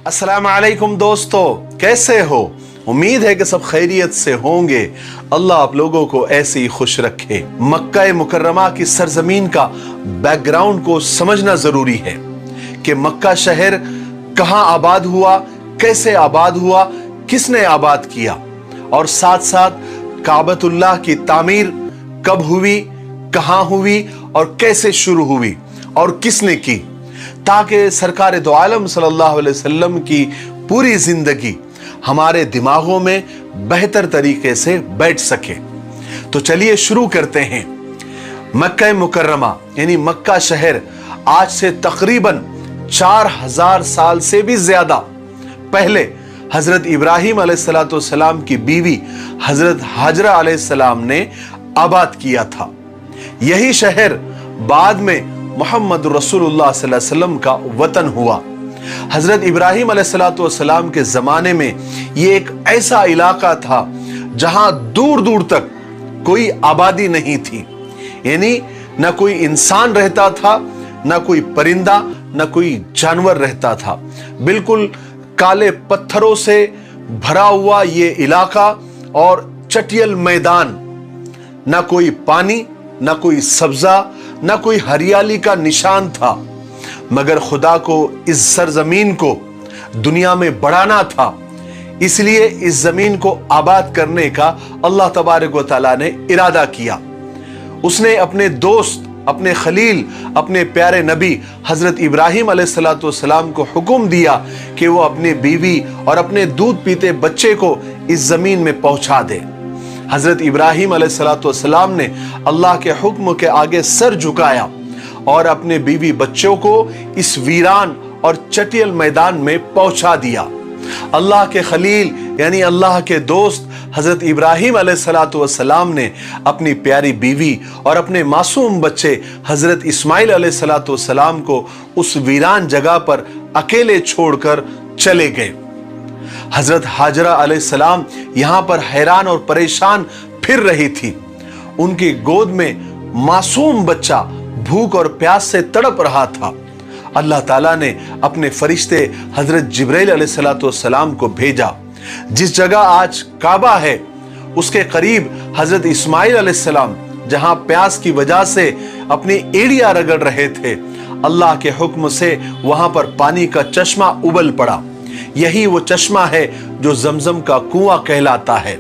अस्सलाम वालेकुम दोस्तों, कैसे हो? उम्मीद है कि सब खैरियत से होंगे। अल्लाह आप लोगों को ऐसे ही खुश रखे। मक्का मुकर्रमा की सरजमीन का बैकग्राउंड को समझना जरूरी है कि मक्का शहर कहां आबाद हुआ, कैसे आबाद हुआ, किसने आबाद किया, और साथ साथ काबतुल्लाह की तामीर कब हुई, कहां हुई और कैसे शुरू हुई और किसने की, ताकि सरकार दो आलम सल्लल्लाहु अलैहि वसल्लम की पूरी जिंदगी हमारे दिमागों में बेहतर तरीके से बैठ सके। तो चलिए शुरू करते हैं। मक्का मुकर्रमा यानी मक्का शहर आज से तकरीबन 4000 साल से भी ज्यादा पहले हजरत इब्राहिम अलैहिस्सलाम की बीवी हजरत हाजरा अलैहिस्सलाम ने आबाद किया था। यही शहर बाद में मोहम्मद रसूलुल्लाह सल्लल्लाहु अलैहि वसल्लम का वतन हुआ। हजरत इब्राहिम अलैहिस्सलाम के जमाने में ये एक ऐसा इलाका था जहां दूर दूर तक कोई आबादी नहीं थी, यानी न कोई इंसान रहता था, न कोई परिंदा, न कोई जानवर रहता था। बिल्कुल काले पत्थरों से भरा हुआ ये इलाका और चटियल मैदान, न कोई पानी, न कोई सब्जा, न कोई हरियाली का निशान था। मगर खुदा को इस सरजमीन को दुनिया में बढ़ाना था, इसलिए इस जमीन को आबाद करने का अल्लाह तबारक व तआला ने इरादा किया। उसने अपने दोस्त, अपने खलील, अपने प्यारे नबी हजरत इब्राहिम अलैहिस्सलाम को हुक्म दिया कि वो अपनी बीवी और अपने दूध पीते बच्चे को इस जमीन में पहुंचा दे। हजरत इब्राहिम अलैहिस्सलाम ने अल्लाह के हुक्म के आगे सर झुकाया और अपने बीवी बच्चों को इस वीरान और चटियल मैदान में पहुंचा दिया। अल्लाह के खलील यानी अल्लाह के दोस्त हजरत इब्राहिम अलैहिस्सलाम ने अपनी प्यारी बीवी और अपने मासूम बच्चे हजरत इस्माइल अलैहिस्सलाम को उस वीरान जगह पर अकेले छोड़कर चले गए। हजरत हाजरा अलैहिस्सलाम यहां पर हैरान और परेशान फिर रही थी। उनकी गोद में मासूम बच्चा भूख और प्यास से तड़प रहा था। अल्लाह ताला ने अपने फरिश्ते हजरत जिब्राइल अलैहिस्सलाम को भेजा। जिस जगह आज काबा है उसके करीब हजरत इस्माइल अलैहिस्सलाम जहां प्यास की वजह से अपनी एड़ियां रगड़ रहे थे, अल्लाह के हुक्म से वहां पर पानी का चश्मा उबल पड़ा। यही वो चश्मा है जो जमजम का कुआं कहलाता है।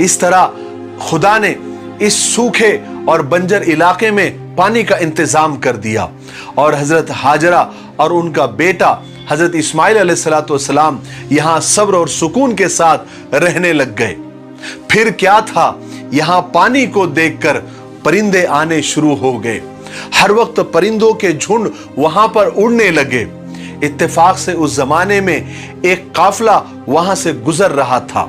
इस तरह खुदा ने इस सूखे और बंजर इलाके में पानी का इंतजाम कर दिया और हजरत हाजरा और उनका बेटा हजरत इस्माइल अलैहिस्सलाम यहां सब्र और सुकून के साथ रहने लग गए। फिर क्या था, यहां पानी को देखकर परिंदे आने शुरू हो गए। हर वक्त परिंदों के झुंड वहां पर उड़ने लगे। इत्तेफाक से उस जमाने में एक काफिला वहां से गुजर रहा था।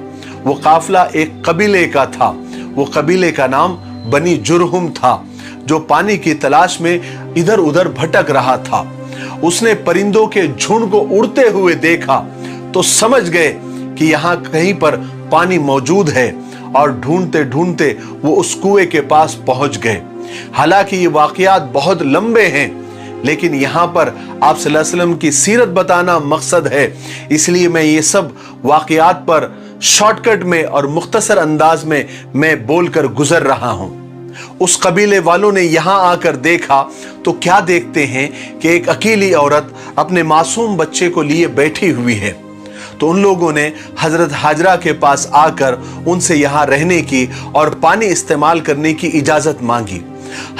वो काफिला एक कबीले का था। वो कबीले का नाम बनी जुरहुम था, जो पानी की तलाश में इधर उधर भटक रहा था। उसने परिंदों के झुंड को उड़ते हुए देखा तो समझ गए कि यहाँ कहीं पर पानी मौजूद है, और ढूंढते ढूंढते वो उस कुएं के पास पहुंच गए। हालांकि ये वाकयात बहुत लंबे हैं, लेकिन यहाँ पर आप सल्लल्लाहु अलैहि वसल्लम की सीरत बताना मकसद है, इसलिए मैं ये सब वाकयात पर शॉर्टकट में और मुख्तसर अंदाज में मैं बोलकर गुजर रहा हूं। उस कबीले वालों ने यहां आकर देखा तो क्या देखते हैं कि एक अकेली औरत अपने मासूम बच्चे को लिए बैठी हुई है। तो उन लोगों ने हजरत हाजरा के पास आकर उनसे यहां रहने की और पानी इस्तेमाल करने की इजाजत मांगी।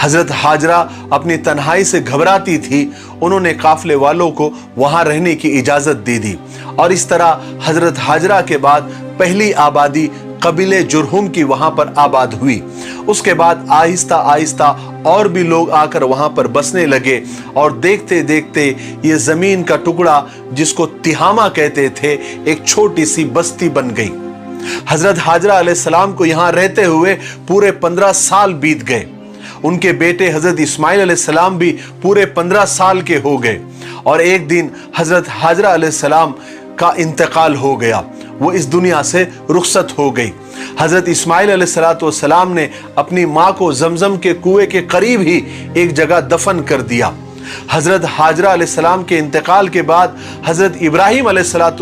हजरत हाजरा अपनी तन्हाई से घबराती थी। उन्होंने काफिले वालों को वहां रहने की इजाजत दे दी और इस तरह हजरत हाजरा के बाद पहली आबादी कबीले जुरहुम की वहां पर आबाद हुई। उसके बाद आहिस्ता आहिस्ता और भी लोग आकर वहां पर बसने लगे और देखते देखते ये जमीन का टुकड़ा जिसको तिहामा कहते थे, एक छोटी सी बस्ती बन गई। हजरत हाजरा अलैहिस्सलाम को यहां रहते हुए पूरे 15 साल बीत गए। उनके बेटे हजरत इस्माइल अलैहिस्सलाम भी पूरे 15 साल के हो गए और एक दिन हजरत हाजरा अलैहिस्सलाम का इंतकाल हो गया। वो इस दुनिया से रुखसत हो गई। हजरत इस्माइल अलैहिस्सलाम ने अपनी माँ को जमजम के कुएं के करीब ही एक जगह दफन कर दिया। حضرت حاجرہ علیہ السلام کے انتقال کے بعد حضرت ابراہیم علیہ السلام